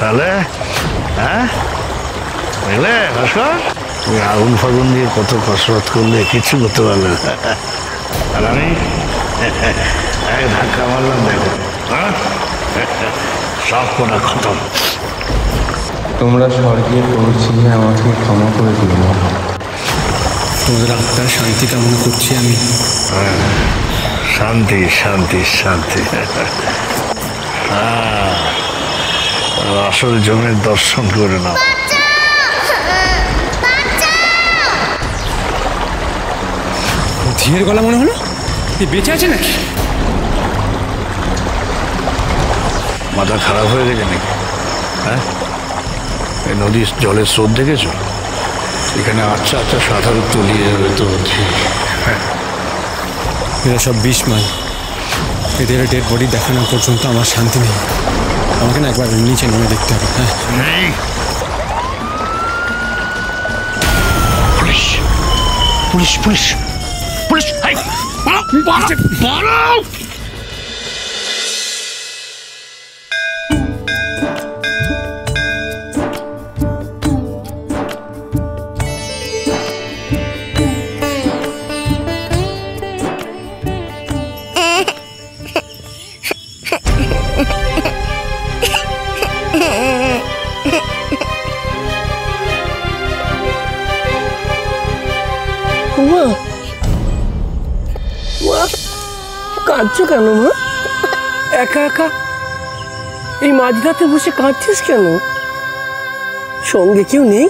তাহলে হ্যাঁ বুঝলে ভাস্কর, তুমি আগুন ফাগুন দিয়ে কত কসরত করলে কিছু করতে পারলে না, আর আমি এক ধাক্কা মারলাম, দেখো হ্যাঁ সব কটা খতম। তোমরা স্বর্গে পৌঁছিয়ে আমাকে ক্ষমা করে দিও না। তোমাদের আত্মার শান্তি কামনা করছি আমি। শান্তি শান্তি শান্তি। হ্যাঁ, আসল জমির দর্শন করে নাও। ঝিয়ের গলা মনে হলো, বেঁচে আছে নাকি? মাথা খারাপ হয়ে গেছে নাকি? হ্যাঁ, এই নদীর জলের স্রোত দেখেছো? এখানে আচ্ছা আচ্ছা সাঁতারু তলিয়ে যাবে তো। এরা সব বিষ-মান, এদের ডেড বডি দেখানো পর্যন্ত আমার শান্তি নেই। আমাকে না একবার নিচে নেমে দেখতে হবে। হ্যাঁ নেই, পুলিশ পুলিশ পুলিশ পুলিশ, কাঁদছো কেন মা? একা একা এই মাঝরাতে বসে কাঁদছিস কেন? সঙ্গে কেউ নেই?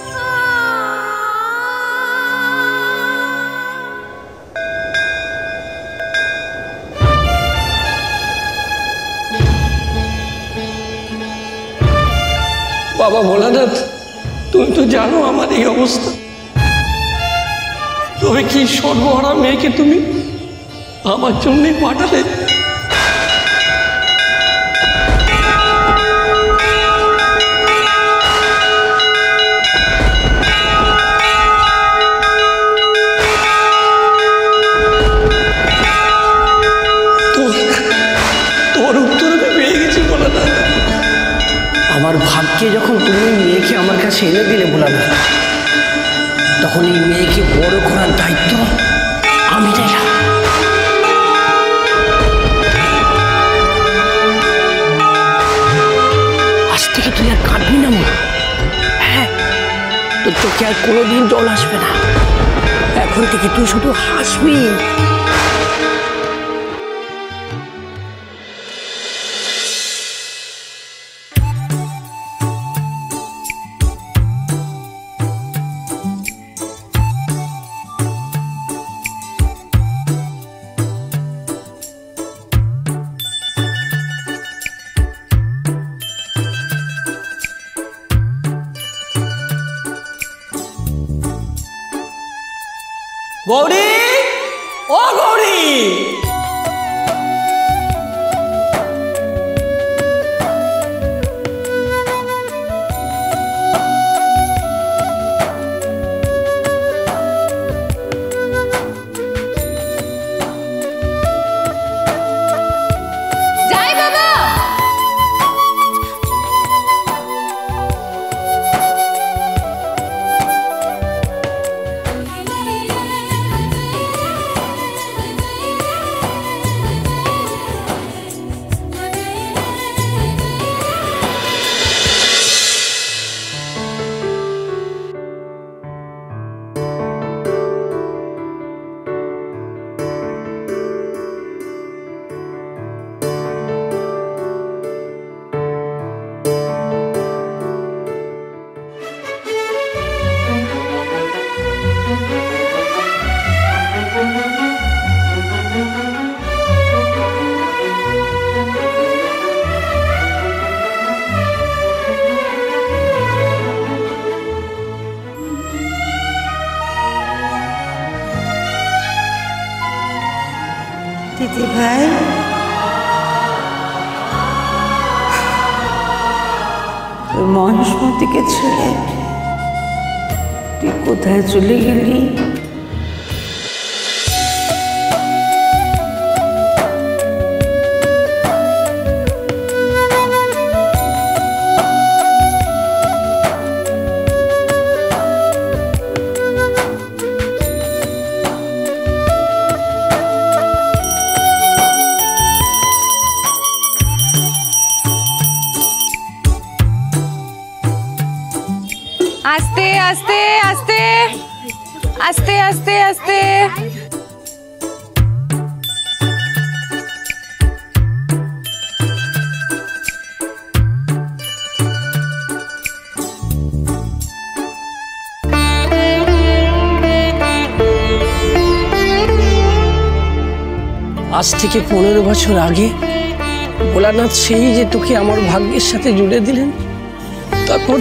বাবা ভোলানাথ, তুমি তো জানো আমার এই অবস্থা, তবে কি সর্বহারা মেয়েকে তুমি আমার জন্যই পাঠালে? তোর উত্তর আমি পেয়ে গেছি ভোলানাথ। আমার ভাগ্যে যখন তুমি মেয়েকে আমার কাছে এনে দিলে ভোলানাথ, তখন এই মেয়েকে বড় করার দায়িত্ব আমি নিলাম। আজ থেকে তুই আর কাঁদবি না মা। হ্যাঁ, তোর চোখে আর কোনোদিন জল আসবে না। এখন থেকে তুই শুধু হাসবি। গৌরী, ও গৌরী, যাই বাবা। দিদি ভাই, তোর মহেশমতিকে ছেড়ে তুই কোথায় চলে গেলি? আস্তে আস্তে আস্তে আস্তে আস্তে। আজ থেকে 15 বছর আগে ভোলানাথ সেই যে তোকে আমার ভাগ্যের সাথে জুড়ে দিলেন, তারপর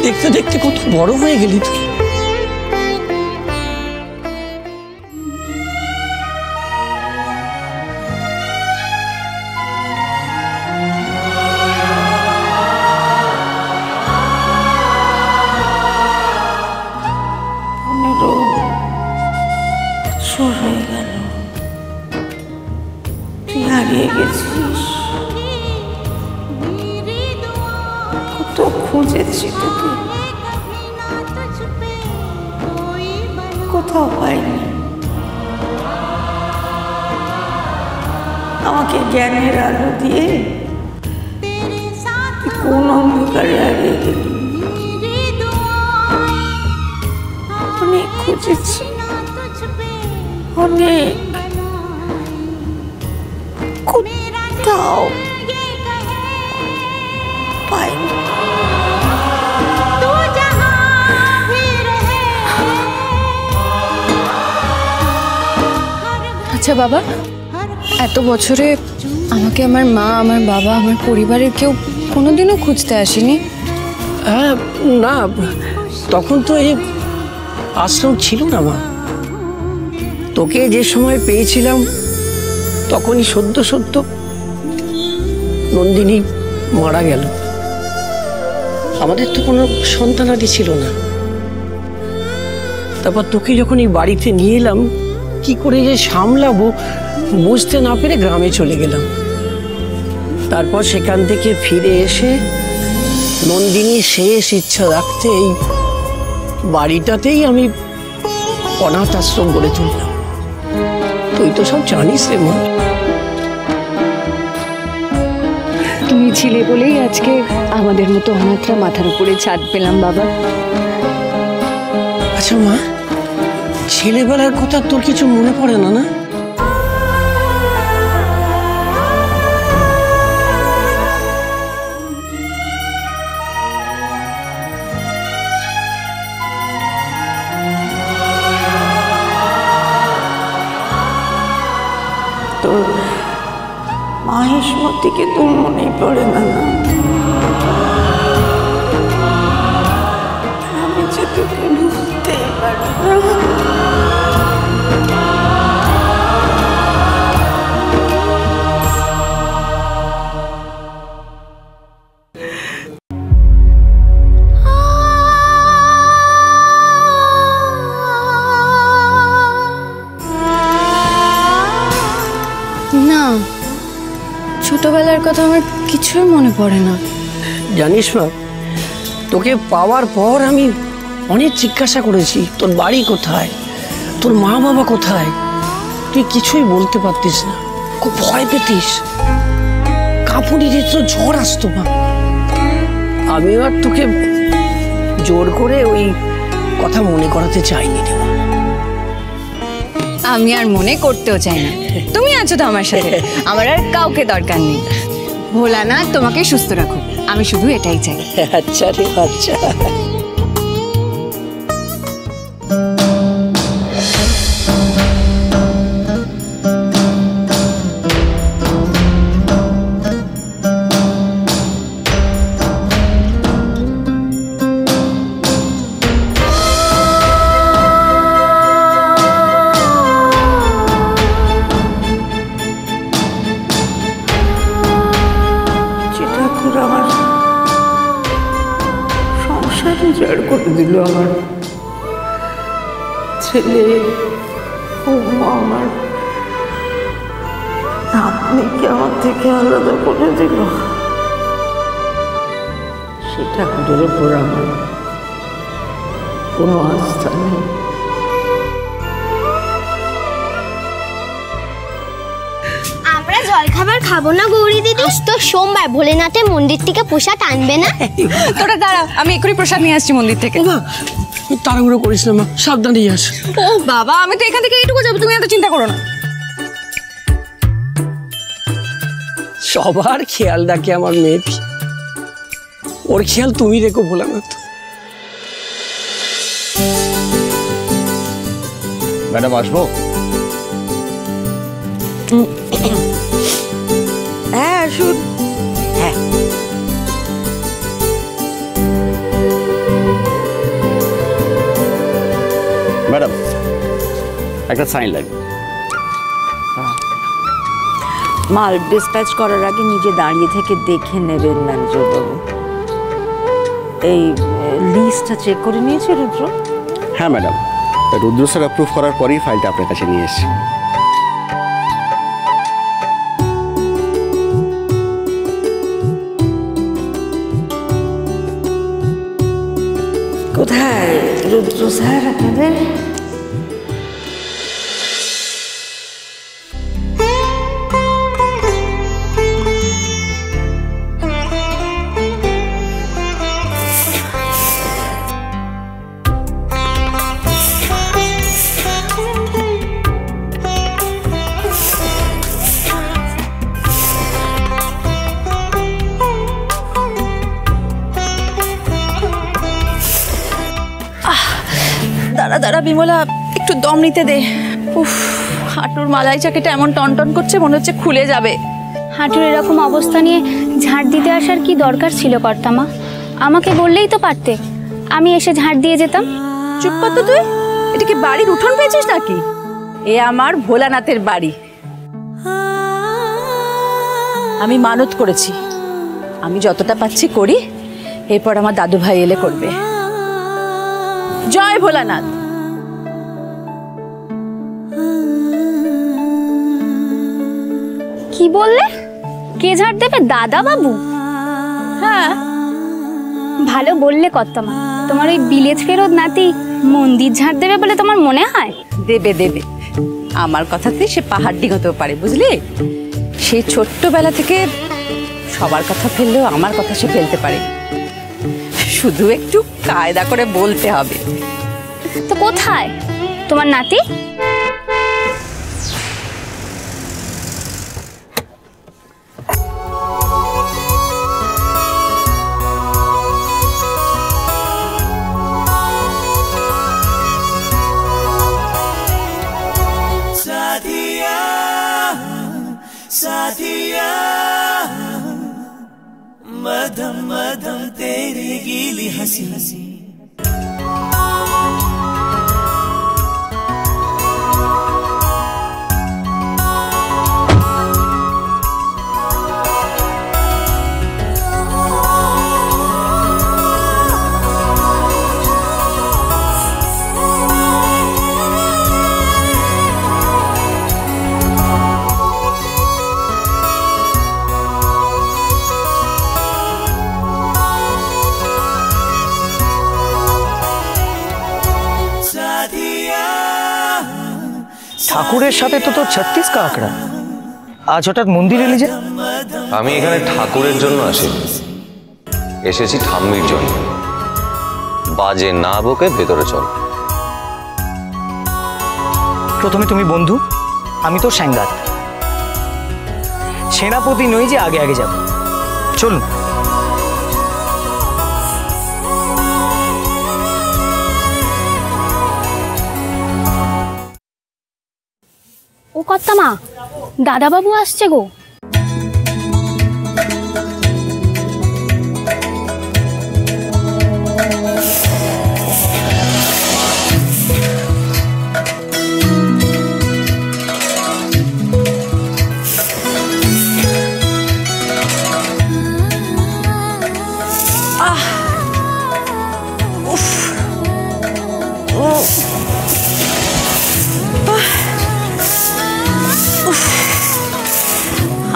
দেখতে দেখতে কত বড় হয়ে গেলি তুই। হয়ে গেল, তুই হারিয়ে গেছিস। কত খুঁজেছি তোকে, কোথাও পাইনি। আমাকে জ্ঞানের আলো দিয়ে কোন অন্ধকারে হারিয়ে গেলি। অনেক খুঁজেছি, অনেক, কোথাও পাইনি। আচ্ছা বাবা, এত বছরে আমাকে আমার মা, আমার বাবা, আমার পরিবারের কেউ কোনোদিনও খুঁজতে আসেনি? হ্যাঁ, না, তখন তো এই আশ্রম ছিল না মা। তোকে যে সময় পেয়েছিলাম তখনই সদ্য সদ্য নন্দিনী মারা গেল। আমাদের তো কোনো সন্তানাদি ছিল না। তারপর তোকে যখন এই বাড়িতে নিয়ে এলাম, কি করে যে সামলাবো বুঝতে না পেরে গ্রামে চলে গেলাম। তারপর সেখান থেকে ফিরে এসে নন্দিনী শেষ ইচ্ছা রাখতে এই বাড়িটাতেই আমি অনাথ আশ্রম গড়ে তুললাম। তুই তো সব জানিস রে মা। তুমি ছিলে বলেই আজকে আমাদের মতো অনাথরা মাথার উপরে ছাদ পেলাম বাবা। আচ্ছা মা, ছেলেবেলার কথা তোর কিছু মনে পড়ে না? না, তোর মাহেশমতিকে তোর মনেই পড়ে না? না, আমি যে তোকে ভুলতেই পারি না। না, ছোটবেলার কথা আমার কিছুই মনে পড়ে না। জানিস মা, তোকে পাওয়ার পর আমি অনেক জিজ্ঞাসা করেছি তোর বাড়ি কোথায়, তোর মা বাবা কোথায়। তুই কিছুই বলতে পারতিস না, খুব ভয় পেতিস, কাঁপুনি দিত, ঝড় আসতো মা। আমি আর তোকে জোর করে ওই কথা মনে করাতে চাইনি রে মা। আমি আর মনে করতেও চাই না, তুমি আছো তো আমার সাথে, আমার আর কাউকে দরকার নেই। ভোলানাথ তোমাকে সুস্থ রাখো, আমি শুধু এটাই চাই। আচ্ছা রে, আচ্ছা। আমার সংসার উজাড় করে দিল। আমার ছেলে, বৌমা, আমার নাতনিকে আমার থেকে আলাদা করে দিল। সে ঠাকুরের ওপর আমার কোনো আস্থা নেই। আমরা জল জলখাবার খাবো না গৌরী দিদি? আজ তো সোমবার, ভোলেনাথের মন্দির থেকে প্রসাদ আনবে না? তোরা দাঁড়া, আমি এক্ষুনি প্রসাদ নিয়ে আসছি মন্দির থেকে। মা তাড়াহুড়ো করিস না মা, সাবধানে আস। ও বাবা, আমি তো এখান থেকে এইটুকু যাবো, তুমি এত চিন্তা করো না। সবার খেয়াল রাখে আমার মেয়েটি, ওর খেয়াল তুমি রেখো ভোলানাথ। ম্যাডাম আসবো? হ্যাঁ আসুন। হ্যাঁ ম্যাডাম একটা সাইন লাগবে। মাল ডিসপ্যাচ করার আগে নিজে দাঁড়িয়ে থেকে দেখে নেবেন ম্যানেজারবাবু। এই লিস্টটা চেক করে নিয়েছে রুদ্র? হ্যাঁ ম্যাডাম, রুদ্র স্যার অ্যাপ্রুভ করার পরেই ফাইলটা আপনার কাছে নিয়ে এসেছি। কোথায় রুদ্র স্যার আপনাদের? দাঁড়া দাঁড়া বিমলা, একটু দম নিতে দে। উফ, হাঁটুর মালাই চাকিটা এমন টনটন করছে, মনে হচ্ছে খুলে যাবে। হাঁটুর এরকম অবস্থা নিয়ে ঝাড় দিতে আসার কি দরকার ছিল কর্তামা? আমাকে বললেই তো পারতে, আমি এসে ঝাড় দিয়ে যেতাম। চুপ কর তো তুই, এটা কি বাড়ির উঠোন পেয়েছিস নাকি? এ আমার ভোলানাথের বাড়ি। আমি মানত করেছি, আমি যতটা পাচ্ছি করি, এরপর আমার দাদু ভাই এলে করবে। জয় ভোলানাথ। কি বললে? কে ঝাড় দেবে? দাদা বাবু? হ্যাঁ, ভালো বললে কর্তামা। তোমার ওই বিলেত ফেরত নাতি মন্দির ঝাড় দেবে বলে তোমার মনে হয়? দেবে দেবে, আমার কথাতে সে পাহাড় ডিঙোতেও পারে, বুঝলি? সে ছোট্টবেলা থেকে সবার কথা ফেললেও আমার কথা সে ফেলতে পারে, শুধু একটু কায়দা করে বলতে হবে। তো কোথায় তোমার নাতি? मधम मधम तेरी गीली हंसी हंसी ঠাকুরের সাথে তো তোর 36 का आंकड़ा। আজ হঠাৎ মন্দিরে এলি যে? আমি এখানে ঠাকুরের জন্য আসিনি, এসেছি ঠাম্মির জন্য। বাজে না বকে ভেতরে চল। প্রথমে তুমি বন্ধু, আমি তো সাংঘাত। সেনাপতি নই যে আগে আগে যাব। চলুন। ও কর্তামা, দাদা বাবু আসছে গো।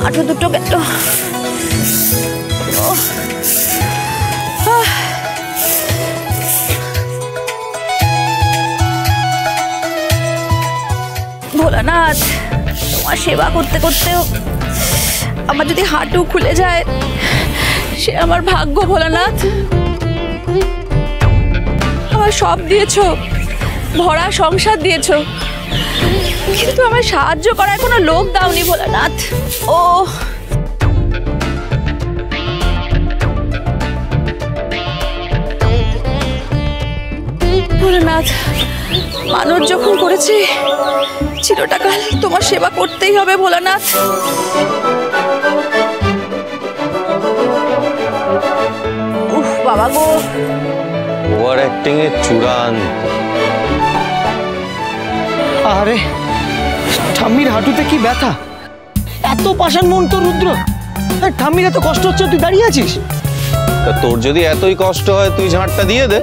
হাঁটু দুটো গেল। ভোলানাথ, তোমার সেবা করতে করতেও আমার যদি হাঁটু খুলে যায় সে আমার ভাগ্য ভোলানাথ। আমার সব দিয়েছো, ভরা সংসার দিয়েছো, কিন্তু আমার সাহায্য করার কোনো লোক দাওনি ভোলানাথ। ও ভোলানাথ, মানুষ যখন করেছে চিরটাকাল তোমার সেবা করতেই হবে ভোলানাথ। উফ বাবা গো, ওভার অ্যাক্টিং এর চূড়ান্ত। আরে ঠাম্মির হাঁটুতে কি ব্যথা, এত পাষাণ মন তো রুদ্র। ঠাম্মির এত কষ্ট হচ্ছে, তুই দাঁড়িয়ে আছিস। তা তোর যদি এতই কষ্ট হয় তুই ঝাঁটটা দিয়ে দে।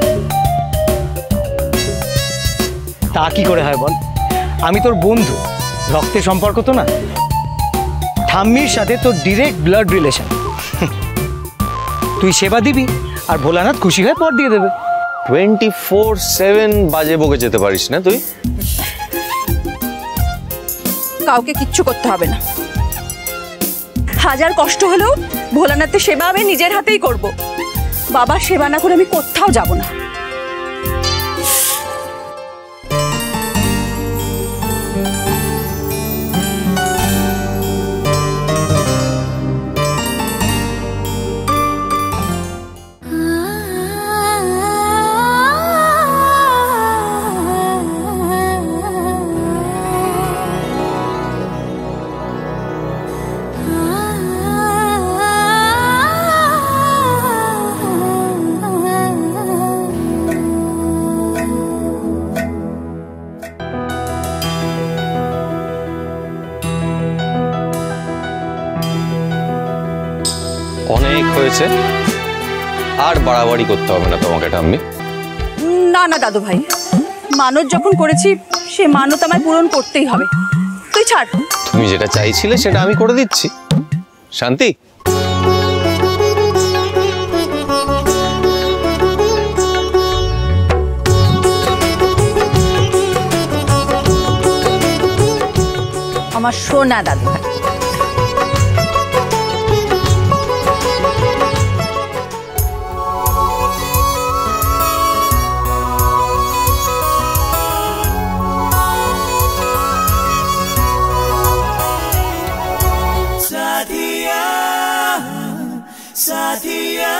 তা কি করে হয় বল, আমি তোর বন্ধু, রক্তের সম্পর্ক তো না। ঠাম্মির সাথে তোর ডিরেক্ট ব্লাড রিলেশন। তুই সেবা দিবি আর ভোলানাথ খুশি হয়ে পর দিয়ে দেবে। 24/7 বাজে বকে যেতে পারিস না তুই। কাউকে কিচ্ছু করতে হবে না, হাজার কষ্ট হলেও ভোলানাথের সেবা আমি নিজের হাতেই করব। বাবার সেবা না করে আমি কোথাও যাব না। অনেক হয়েছে, আর বাড়াবাড়ি করতে হবে না তোমাকে ঠাম্মি। না না দাদু ভাই, মানত যখন করেছি সে মানত আমায় পূরণ করতেই হবে। তুই ছাড়। তুমি যেটা চাইছিলে সেটা আমি করে দিচ্ছি। শান্তি, আমার সোনা দাদু ভাই। साथिया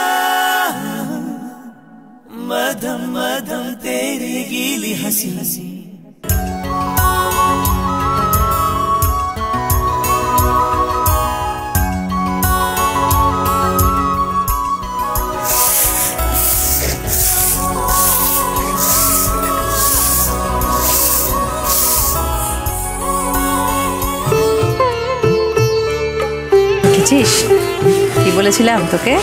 मधम मधम तेरी गीली हंसी हंसी কি বলেছিলাম তোকে?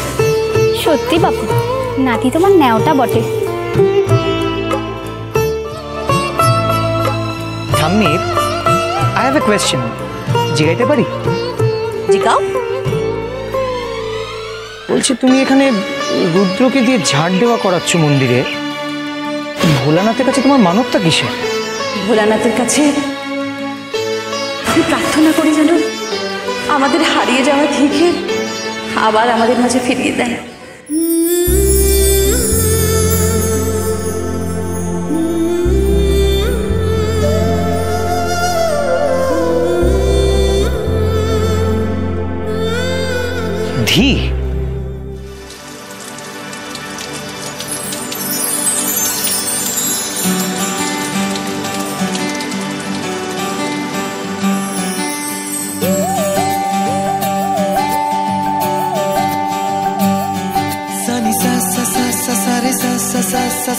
সত্যি বাপু, নাতি তোমার ন্যাওটা বটে। ঠাম্মি, আই হ্যাভ এ কোয়েশ্চেন, জিজ্ঞাইতে পারি? জিজ্ঞাও। বলছি তুমি এখানে রুদ্রকে দিয়ে ঝাড় দেওয়া করাচ্ছ মন্দিরে, ভোলানাথের কাছে তোমার মানবটা কিসে? ভোলানাথের কাছে আমি প্রার্থনা করি যেন আমাদের হারিয়ে যাওয়া থেকে আবার আমাদের মাঝে ফিরিয়ে দেয়। ধী,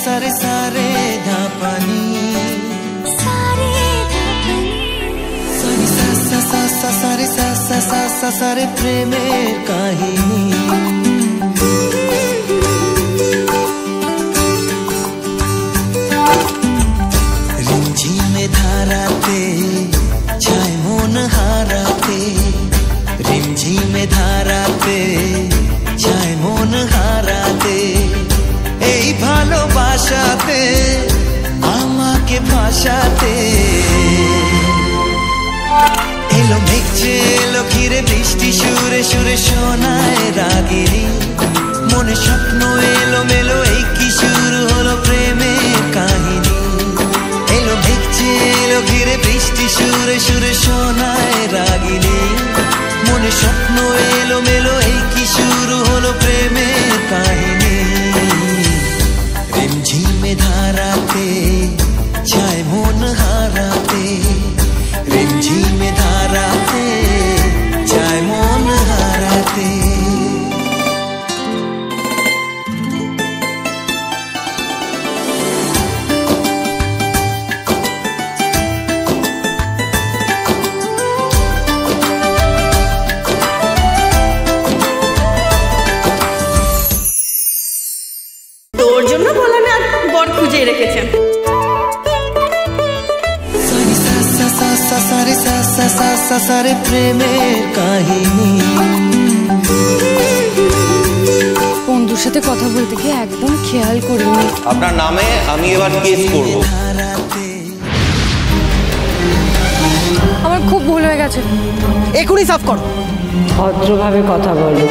सारे सारे धापानी सारे सारे प्रेमेर काहिनी रिमझिमे धाराते छाय मन हाराते रिमझिमे धाराते छाय मन हाराते এই ভালোবাসাতে আমাকে ভাষাতে এলো মেঘছে এলো ঘিরে বৃষ্টি সুরে সুরে শোনায় রাগিনী মনে স্বপ্ন এলো মেলো এই কি শুরু হলো প্রেমের কাহিনী এলো মেঘছে এলো ঘিরে বৃষ্টি সুরে সুরে শোনায় রাগিনী মনে স্বপ্ন এলো মেলো এই কি শুরু হলো প্রেমের কাহিনী রিমঝিমে ধারাতে চায় মন হারাতে রিমঝিমে ধারাতে চায় মন হারাতে তোর জন্য ভোলানাথ বর খুঁজে রেখেছেন। সারে প্রেমের কাহিনী বন্ধুর সাথে কথা বলতে গিয়ে একদম খেয়াল করিনি। আপনার নামে আমি এবার কেস করব। আমার খুব ভুল হয়ে গেছে, এখনই সাফ করো। ভদ্রভাবে কথা বলো।